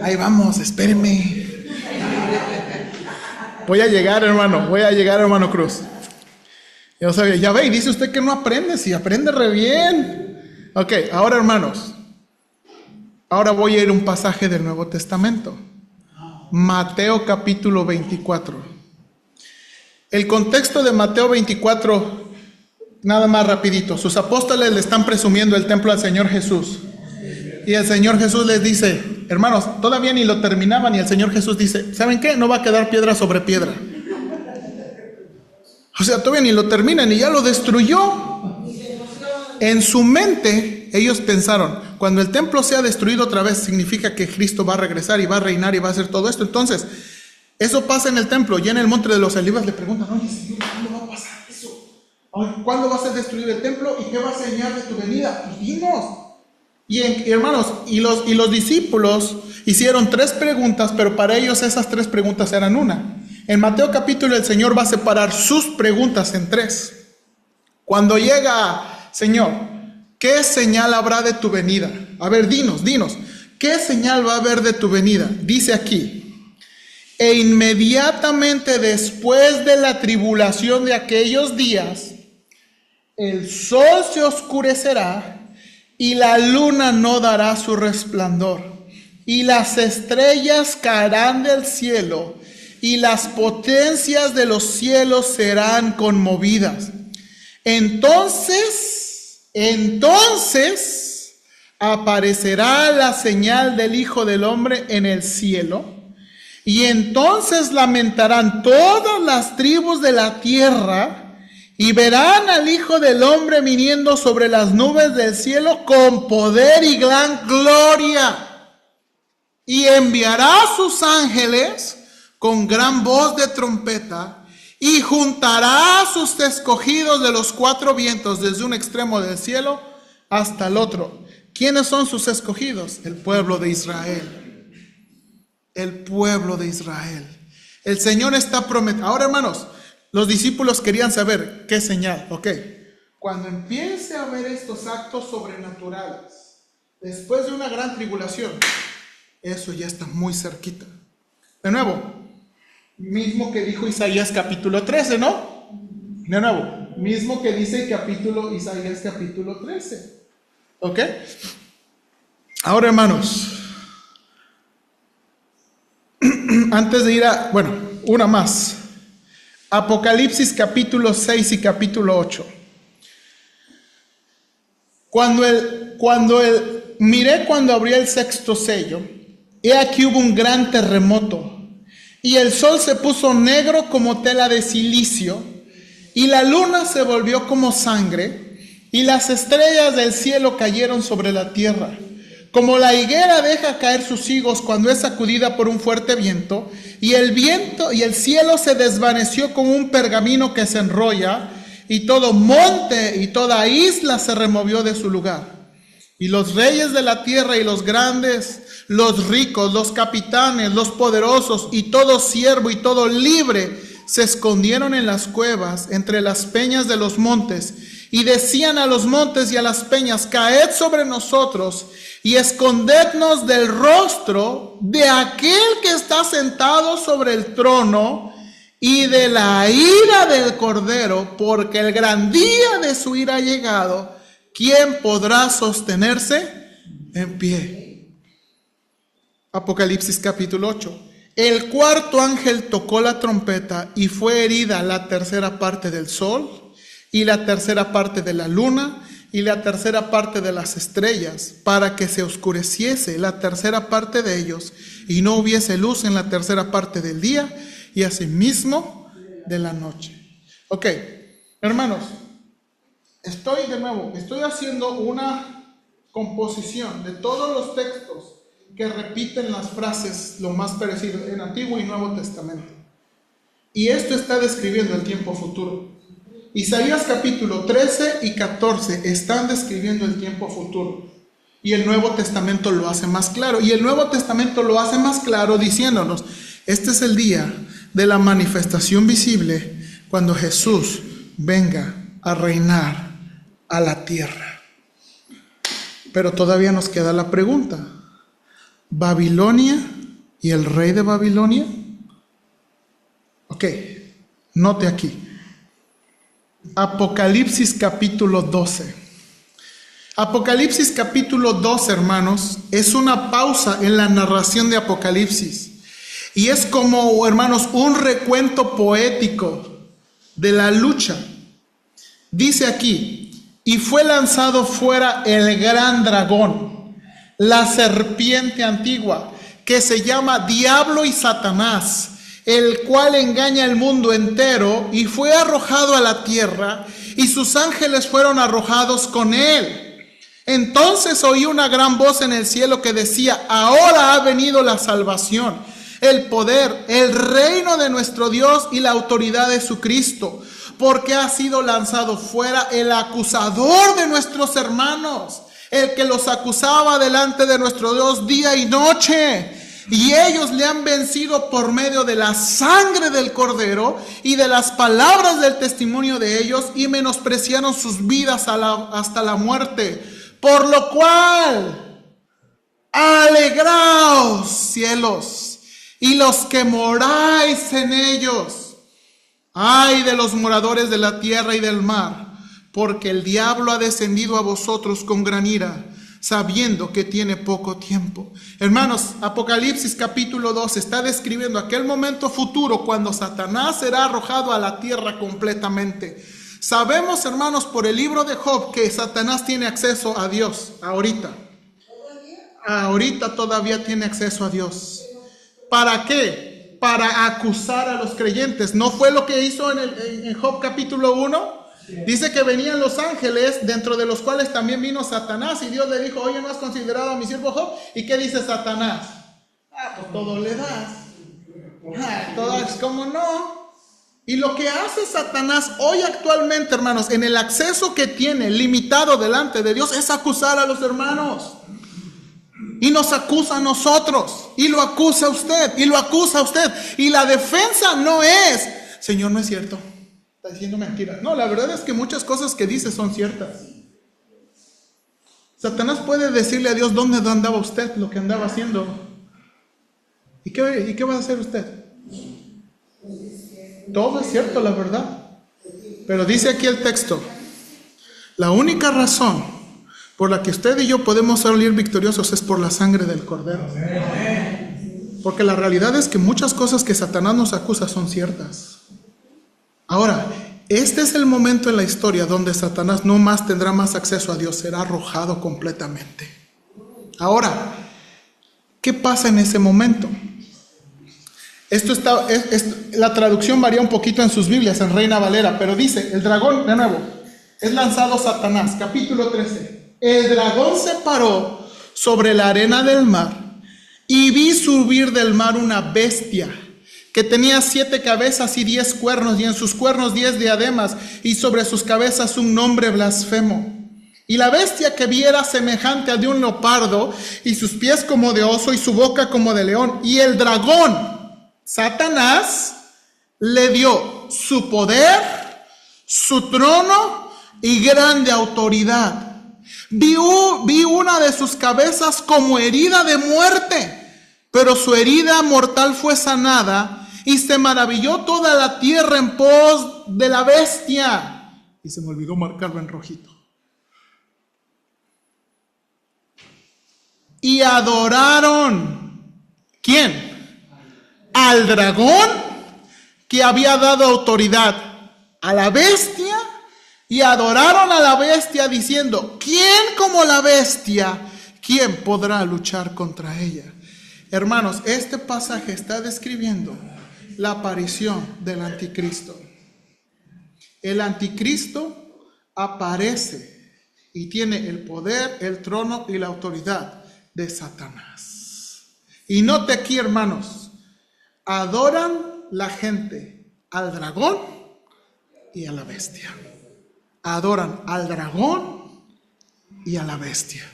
Ahí vamos, espérenme. Voy a llegar, hermano Cruz. Yo sabía, ya ve, y dice usted que no aprende, si aprende re bien. Ok, ahora hermanos, ahora voy a ir a un pasaje del Nuevo Testamento. Mateo capítulo 24. El contexto de Mateo 24, nada más rapidito. Sus apóstoles le están presumiendo el templo al Señor Jesús. Y el Señor Jesús les dice, hermanos, todavía ni lo terminaban y el Señor Jesús dice, ¿saben qué? No va a quedar piedra sobre piedra. O sea, todavía ni lo terminan y ya lo destruyó. En su mente, ellos pensaron, cuando el templo sea destruido otra vez, significa que Cristo va a regresar y va a reinar y va a hacer todo esto. Entonces, eso pasa en el templo. Ya en el Monte de los Olivos le preguntan, oye, Señor, ¿cuándo va a pasar eso? ¿Cuándo va a ser destruido el templo? ¿Y qué va a señalar de tu venida? Pues dinos. Y hermanos, y los discípulos hicieron 3 preguntas, pero para ellos esas 3 preguntas eran una. En Mateo capítulo el Señor va a separar sus preguntas en 3. Cuando llega, Señor, ¿qué señal habrá de tu venida? A ver, dinos, ¿qué señal va a haber de tu venida? Dice aquí, e inmediatamente después de la tribulación de aquellos días, el sol se oscurecerá y la luna no dará su resplandor, y las estrellas caerán del cielo, y las potencias de los cielos serán conmovidas. Entonces aparecerá la señal del Hijo del Hombre en el cielo, y entonces lamentarán todas las tribus de la tierra, y verán al Hijo del Hombre viniendo sobre las nubes del cielo con poder y gran gloria. Y enviará a sus ángeles con gran voz de trompeta, y juntará a sus escogidos de los 4 vientos, desde un extremo del cielo hasta el otro. ¿Quiénes son sus escogidos? El pueblo de Israel. El pueblo de Israel. El Señor está prometiendo. Ahora, hermanos, los discípulos querían saber qué señal. Ok, cuando empiece a ver estos actos sobrenaturales, después de una gran tribulación, eso ya está muy cerquita. De nuevo, mismo que dijo Isaías capítulo 13, ¿no? De nuevo, mismo que dice Isaías capítulo 13. ¿Ok? Ahora, hermanos, antes de ir a, una más. Apocalipsis capítulo 6 y capítulo 8. Miré cuando abrió el 6º sello, he aquí hubo un gran terremoto, y el sol se puso negro como tela de silicio, y la luna se volvió como sangre, y las estrellas del cielo cayeron sobre la tierra. Como la higuera deja caer sus higos cuando es sacudida por un fuerte viento, y el cielo se desvaneció como un pergamino que se enrolla, y todo monte y toda isla se removió de su lugar. Y los reyes de la tierra y los grandes, los ricos, los capitanes, los poderosos y todo siervo y todo libre se escondieron en las cuevas entre las peñas de los montes y decían a los montes y a las peñas: caed sobre nosotros y escondednos del rostro de aquel que está sentado sobre el trono y de la ira del Cordero, porque el gran día de su ira ha llegado. ¿Quién podrá sostenerse en pie? Apocalipsis capítulo 8. El cuarto ángel tocó la trompeta y fue herida la tercera parte del sol y la tercera parte de la luna y la tercera parte de las estrellas, para que se oscureciese la tercera parte de ellos y no hubiese luz en la tercera parte del día y asimismo de la noche. Ok, hermanos, estoy haciendo una composición de todos los textos que repiten las frases lo más parecido en Antiguo y Nuevo Testamento. Y esto está describiendo el tiempo futuro. Isaías capítulo 13 y 14 están describiendo el tiempo futuro. Y el Nuevo Testamento lo hace más claro. Y el Nuevo Testamento lo hace más claro diciéndonos: este es el día de la manifestación visible, cuando Jesús venga a reinar a la tierra. Pero todavía nos queda la pregunta: ¿Babilonia y el rey de Babilonia? Ok, note aquí. Apocalipsis capítulo 12. Apocalipsis capítulo 12, hermanos, es una pausa en la narración de Apocalipsis. Y es como, hermanos, un recuento poético de la lucha. Dice aquí: y fue lanzado fuera el gran dragón, la serpiente antigua, que se llama Diablo y Satanás, el cual engaña al mundo entero, y fue arrojado a la tierra, y sus ángeles fueron arrojados con él. Entonces oí una gran voz en el cielo que decía: ahora ha venido la salvación, el poder, el reino de nuestro Dios y la autoridad de su Cristo, porque ha sido lanzado fuera el acusador de nuestros hermanos, el que los acusaba delante de nuestro Dios día y noche. Y ellos le han vencido por medio de la sangre del Cordero y de las palabras del testimonio de ellos, y menospreciaron sus vidas hasta la muerte. Por lo cual, alegraos, cielos, y los que moráis en ellos. Ay de los moradores de la tierra y del mar, porque el diablo ha descendido a vosotros con gran ira, sabiendo que tiene poco tiempo. Hermanos, Apocalipsis capítulo 2 está describiendo aquel momento futuro cuando Satanás será arrojado a la tierra completamente. Sabemos, hermanos, por el libro de Job, que Satanás tiene acceso a Dios ahorita. Ahorita todavía tiene acceso a Dios. ¿Para qué? Para acusar a los creyentes. ¿No fue lo que hizo en Job capítulo 1? Dice que venían los ángeles, dentro de los cuales también vino Satanás, y Dios le dijo: oye, ¿no has considerado a mi siervo Job? ¿Y qué dice Satanás? Pues todo le das. Todo es como no. Y lo que hace Satanás hoy actualmente, hermanos, en el acceso que tiene limitado delante de Dios, es acusar a los hermanos. Y nos acusa a nosotros, y lo acusa a usted, y lo acusa a usted. Y la defensa no es: Señor, no es cierto, está diciendo mentiras. No, la verdad es que muchas cosas que dice son ciertas. Satanás puede decirle a Dios: ¿dónde andaba usted? Lo que andaba haciendo. ¿Y qué va a hacer usted? Todo es cierto, la verdad. Pero dice aquí el texto: la única razón por la que usted y yo podemos salir victoriosos es por la sangre del Cordero. Porque la realidad es que muchas cosas que Satanás nos acusa son ciertas. Ahora, este es el momento en la historia donde Satanás no más tendrá más acceso a Dios, será arrojado completamente. Ahora, ¿qué pasa en ese momento? La traducción varía un poquito en sus Biblias, en Reina Valera, pero dice: el dragón, de nuevo, es lanzado Satanás, capítulo 13. El dragón se paró sobre la arena del mar, y vi subir del mar una bestia que tenía 7 cabezas y 10 cuernos, y en sus cuernos 10 diademas, y sobre sus cabezas un nombre blasfemo. Y la bestia que vi era semejante a de un leopardo, y sus pies como de oso, y su boca como de león. Y el dragón, Satanás, le dio su poder, su trono y grande autoridad. Vi una de sus cabezas como herida de muerte, pero su herida mortal fue sanada, y se maravilló toda la tierra en pos de la bestia. Y se me olvidó marcarlo en rojito. Y adoraron, ¿quién? Al dragón, que había dado autoridad a la bestia, y adoraron a la bestia diciendo: ¿quién como la bestia? ¿Quién podrá luchar contra ella? Hermanos, este pasaje está describiendo la aparición del anticristo. El anticristo aparece y tiene el poder, el trono y la autoridad de Satanás. Y note aquí, hermanos, adoran la gente al dragón y a la bestia. Adoran al dragón y a la bestia.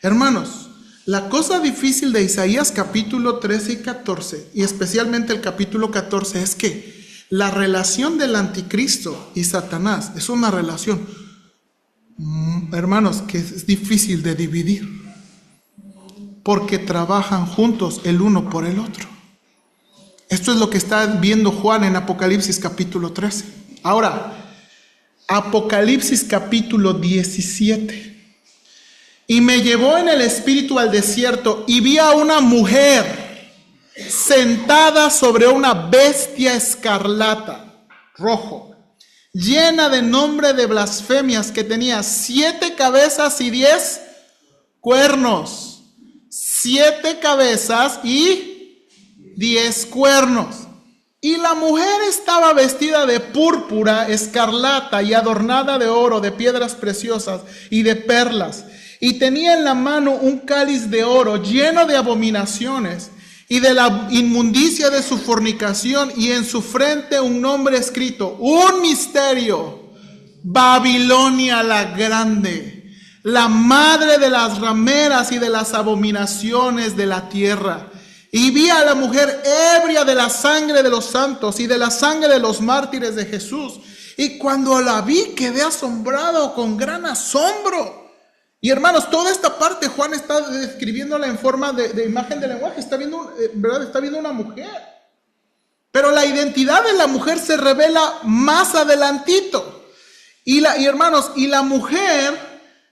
Hermanos, la cosa difícil de Isaías capítulo 13 y 14, y especialmente el capítulo 14, es que la relación del anticristo y Satanás es una relación, hermanos, que es difícil de dividir, porque trabajan juntos el uno por el otro. Esto es lo que está viendo Juan en Apocalipsis capítulo 13. Ahora, Apocalipsis capítulo 17. Y me llevó en el espíritu al desierto, y vi a una mujer sentada sobre una bestia escarlata, rojo, llena de nombre de blasfemias, que tenía 7 cabezas y 10 cuernos. 7 cabezas y 10 cuernos. Y la mujer estaba vestida de púrpura escarlata y adornada de oro, de piedras preciosas y de perlas. Y tenía en la mano un cáliz de oro lleno de abominaciones y de la inmundicia de su fornicación, y en su frente un nombre escrito, un misterio: Babilonia la grande, la madre de las rameras y de las abominaciones de la tierra. Y vi a la mujer ebria de la sangre de los santos y de la sangre de los mártires de Jesús. Y cuando la vi, quedé asombrado con gran asombro. Y hermanos, toda esta parte Juan está describiéndola en forma de imagen de lenguaje. Está viendo, ¿verdad? Está viendo una mujer. Pero la identidad de la mujer se revela más adelantito. Y hermanos, y la mujer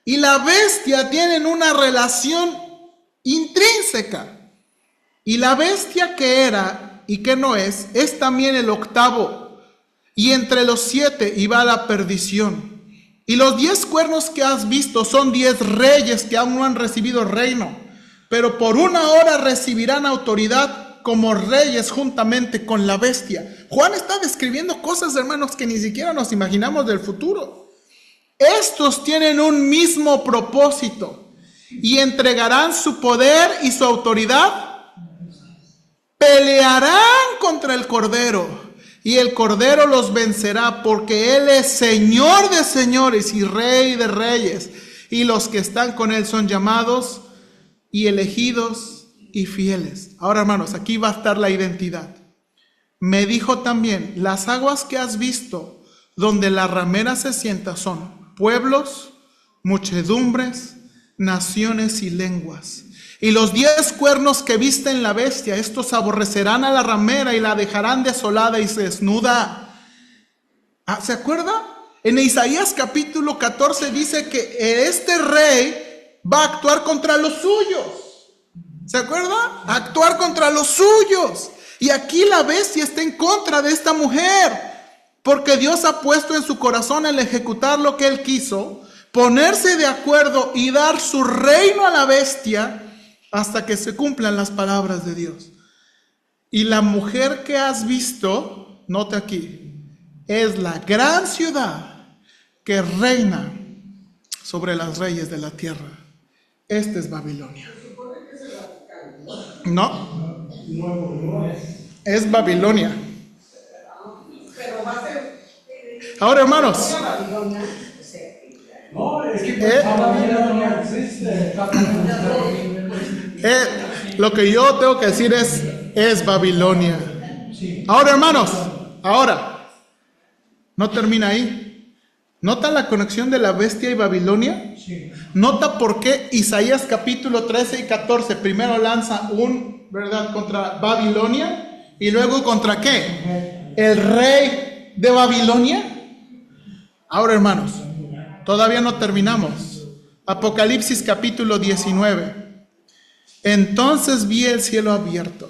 y la bestia tienen una relación intrínseca. Y la bestia que era y que no es también el octavo. Y entre los 7 iba a la perdición. Y los 10 cuernos que has visto son 10 reyes que aún no han recibido reino, pero por una hora recibirán autoridad como reyes juntamente con la bestia. Juan está describiendo cosas, hermanos, que ni siquiera nos imaginamos del futuro. Estos tienen un mismo propósito y entregarán su poder y su autoridad. Pelearán contra el Cordero. Y el Cordero los vencerá, porque Él es Señor de señores y Rey de reyes. Y los que están con Él son llamados y elegidos y fieles. Ahora, hermanos, aquí va a estar la identidad. Me dijo también: las aguas que has visto, donde la ramera se sienta, son pueblos, muchedumbres, naciones y lenguas. Y los 10 cuernos que viste en la bestia, estos aborrecerán a la ramera y la dejarán desolada y desnuda. ¿Se acuerda? En Isaías capítulo 14 dice que este rey va a actuar contra los suyos. ¿Se acuerda? Actuar contra los suyos. Y aquí la bestia está en contra de esta mujer, porque Dios ha puesto en su corazón el ejecutar lo que Él quiso, ponerse de acuerdo y dar su reino a la bestia, hasta que se cumplan las palabras de Dios. Y la mujer que has visto, nota aquí, es la gran ciudad que reina sobre los reyes de la tierra. Esta es Babilonia. No, es Babilonia. Pero va a ser. Ahora, hermanos, No, es que Babilonia no existe. lo que yo tengo que decir es Babilonia. Ahora, hermanos, ahora, no termina ahí. ¿Nota la conexión de la bestia y Babilonia? Sí. Nota por qué Isaías capítulo 13 y 14 primero lanza ¿verdad? Contra Babilonia y luego contra ¿qué? El rey de Babilonia. Ahora, hermanos, todavía no terminamos. Apocalipsis capítulo 19. Entonces vi el cielo abierto.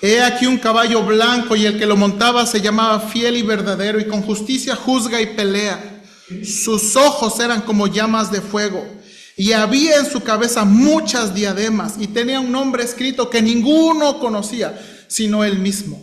He aquí un caballo blanco, y el que lo montaba se llamaba Fiel y Verdadero, y con justicia juzga y pelea. Sus ojos eran como llamas de fuego, y había en su cabeza muchas diademas, y tenía un nombre escrito que ninguno conocía, sino él mismo.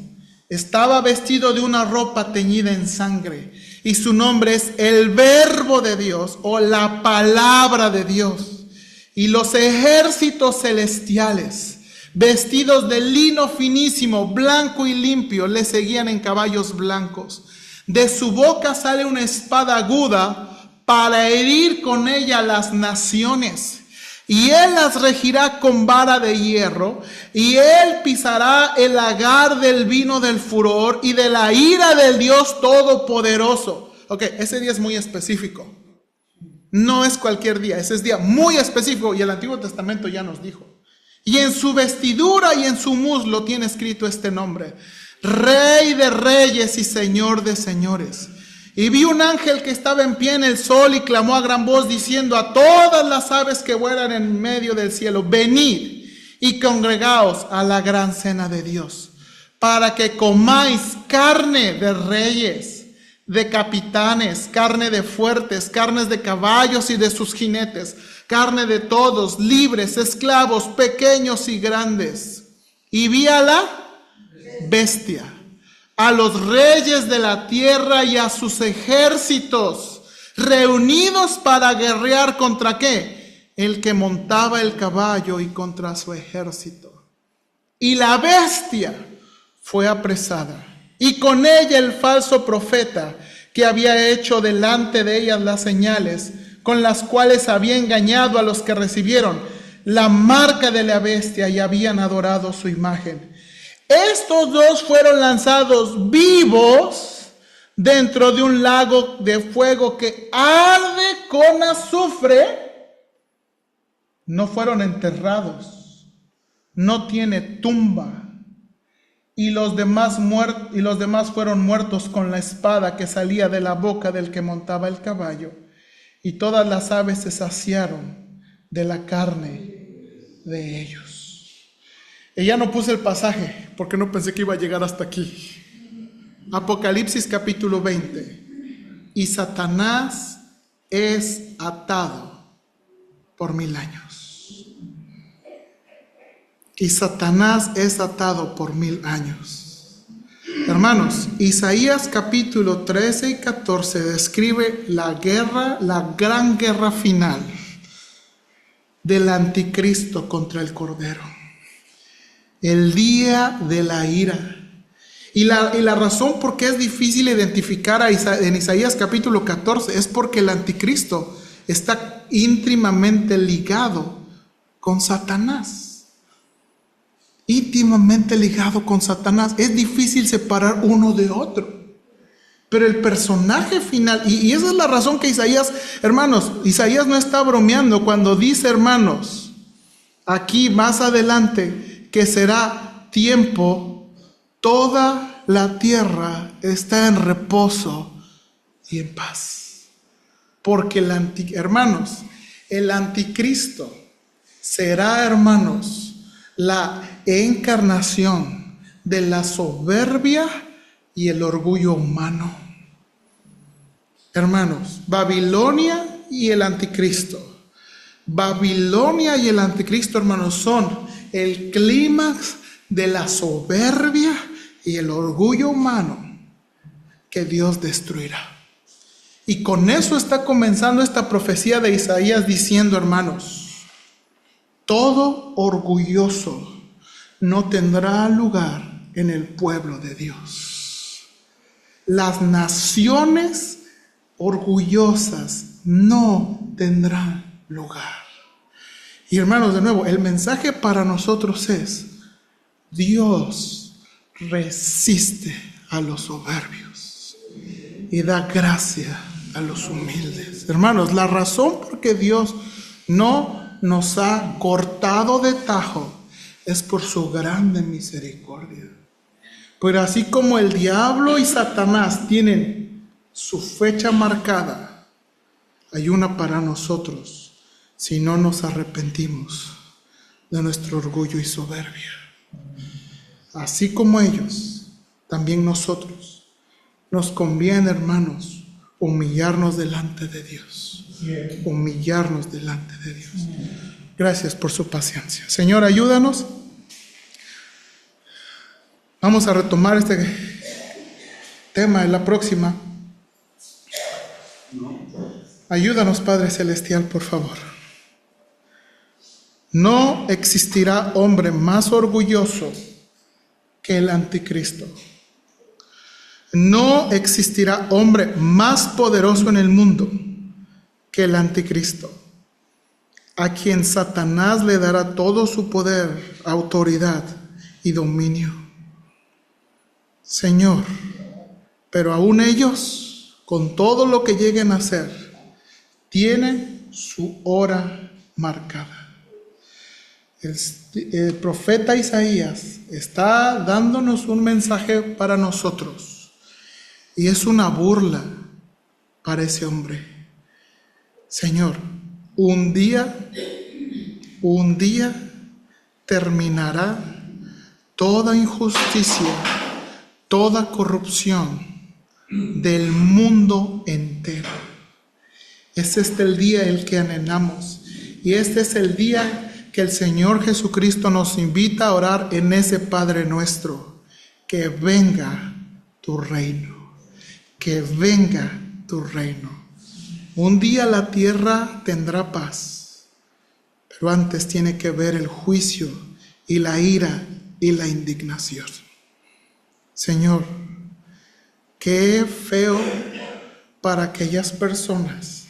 Estaba vestido de una ropa teñida en sangre, y su nombre es el Verbo de Dios, o la Palabra de Dios. Y los ejércitos celestiales, vestidos de lino finísimo, blanco y limpio, le seguían en caballos blancos. De su boca sale una espada aguda para herir con ella las naciones. Y él las regirá con vara de hierro, y él pisará el lagar del vino del furor y de la ira del Dios Todopoderoso. Ok, ese día es muy específico. No es cualquier día, ese es día muy específico, y el Antiguo Testamento ya nos dijo. Y en su vestidura y en su muslo tiene escrito este nombre: Rey de Reyes y Señor de Señores. Y vi un ángel que estaba en pie en el sol y clamó a gran voz diciendo a todas las aves que vuelan en medio del cielo: venid y congregaos a la gran cena de Dios, para que comáis carne de reyes, de capitanes, carne de fuertes, carnes de caballos y de sus jinetes, carne de todos, libres, esclavos, pequeños y grandes. Y vi a la bestia, a los reyes de la tierra y a sus ejércitos, reunidos para guerrear contra ¿qué? El que montaba el caballo y contra su ejército. Y la bestia fue apresada, y con ella el falso profeta, que había hecho delante de ellas las señales, con las cuales había engañado a los que recibieron la marca de la bestia y habían adorado su imagen. Estos dos fueron lanzados vivos dentro de un lago de fuego que arde con azufre. No fueron enterrados, no tiene tumba. Y los demás fueron muertos con la espada que salía de la boca del que montaba el caballo. Y todas las aves se saciaron de la carne de ellos. Y ya no puse el pasaje porque no pensé que iba a llegar hasta aquí. Apocalipsis capítulo 20. Y Satanás es atado por 1000 años. Y Satanás es atado por 1000 años. Hermanos, Isaías capítulo 13 y 14 describe la guerra, la gran guerra final del anticristo contra el Cordero. El día de la ira. Y la razón por qué es difícil identificar en Isaías capítulo 14 es porque el anticristo está íntimamente ligado con Satanás. Íntimamente ligado con Satanás. Es difícil separar uno de otro. Pero el personaje final, y esa es la razón que Isaías, hermanos, Isaías no está bromeando cuando dice, hermanos, aquí más adelante, que será tiempo, toda la tierra está en reposo y en paz. Porque hermanos, el anticristo será, hermanos, la encarnación de la soberbia y el orgullo humano. Hermanos, Babilonia y el anticristo. Babilonia y el anticristo, hermanos, son el clímax de la soberbia y el orgullo humano que Dios destruirá. Y con eso está comenzando esta profecía de Isaías diciendo, hermanos, todo orgulloso no tendrá lugar en el pueblo de Dios. Las naciones orgullosas no tendrán lugar. Y hermanos, de nuevo, el mensaje para nosotros es: Dios resiste a los soberbios y da gracia a los humildes. Hermanos, la razón por que Dios no nos ha cortado de tajo es por su grande misericordia. Pero así como el diablo y Satanás tienen su fecha marcada, hay una para nosotros si no nos arrepentimos de nuestro orgullo y soberbia. Así como ellos, también nosotros, nos conviene, hermanos, humillarnos delante de Dios. Humillarnos delante de Dios. Gracias por su paciencia. Señor, ayúdanos. Vamos a retomar este tema en la próxima. Ayúdanos, Padre Celestial, por favor. No existirá hombre más orgulloso que el anticristo. No existirá hombre más poderoso en el mundo que el anticristo, a quien Satanás le dará todo su poder, autoridad y dominio. Señor, pero aún ellos, con todo lo que lleguen a hacer, tienen su hora marcada. El profeta Isaías está dándonos un mensaje para nosotros y es una burla para ese hombre. Señor, un día terminará toda injusticia, toda corrupción del mundo entero. Es este el día el que anhelamos y este es el día que el Señor Jesucristo nos invita a orar en ese Padre nuestro. Que venga tu reino, que venga tu reino. Un día la tierra tendrá paz, pero antes tiene que ver el juicio y la ira y la indignación. Señor, qué feo para aquellas personas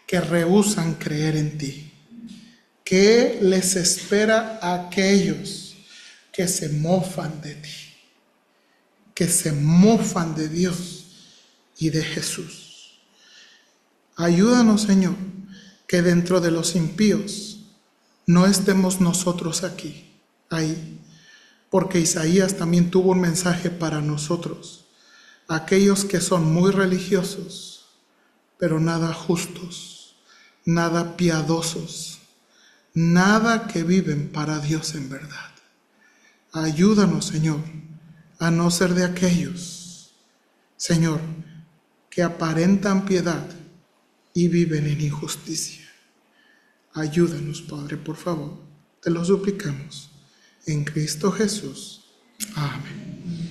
que rehúsan creer en ti. ¿Qué les espera a aquellos que se mofan de ti? Que se mofan de Dios y de Jesús. Ayúdanos, Señor, que dentro de los impíos no estemos nosotros ahí, porque Isaías también tuvo un mensaje para nosotros, aquellos que son muy religiosos, pero nada justos, nada piadosos, nada que viven para Dios en verdad. Ayúdanos, Señor, a no ser de aquellos, Señor, que aparentan piedad y viven en injusticia. Ayúdanos, Padre, por favor, te lo suplicamos. En Cristo Jesús. Amén.